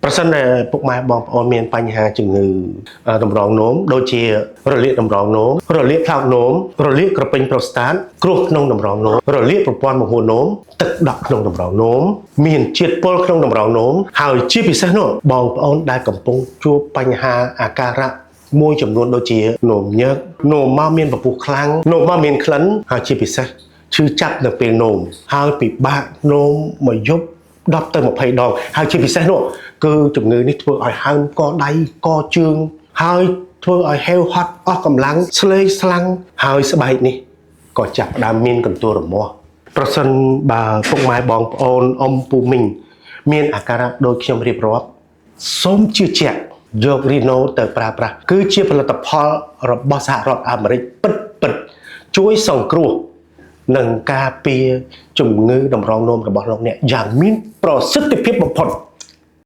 ប្រសិនតែពុកម៉ែបងប្អូនមានបញ្ហាជំងឺតម្រងនោមដូចជារលាកតម្រងនោមរលាកថ្លើមនោមរលាកក្រពេញប្រូស្តាតគ្រោះក្នុងតម្រងនោមរលាកប្រព័ន្ធមហូរនោមទឹកដក់ក្នុងតម្រងនោមមានជាតិពុលក្នុងតម្រងនោមហើយជាពិសេសនោះបងប្អូនដែលកំពុងជួបបញ្ហាអាការៈមួយចំនួនដូចជានោមញើកនោមមកមានពពុះខ្លាំងនោមមកមានក្លិនហើយជាពិសេសឈឺចាប់នៅពេលនោមហើយពិបាកនោមមួយយប់10 ទៅ 20 ដងហើយជាពិសេសនោះគឺជំងឺនេះធ្វើឲ្យហើមកដៃកជើងហើយធ្វើឲ្យហេវហត់អស់កម្លាំងស្លេកស្លាំងហើយស្បែកនេះក៏ចាប់ផ្ដើមមានកន្ទួលរមាស់ប្រសិនបើពុកម៉ែបងប្អូនអ៊ំពូមីងមានអាការៈដូចខ្ញុំរៀបរាប់សូមជឿជាក់យក Reno ទៅប្រើប្រាស់គឺជាផលិតផលរបស់សហរដ្ឋអាមេរិកពិតជួយសង្គ្រោះនិងការពារជំងឺតម្រងនោមរបស់លោកអ្នកយ៉ាងមានប្រសិទ្ធភាពបំផុត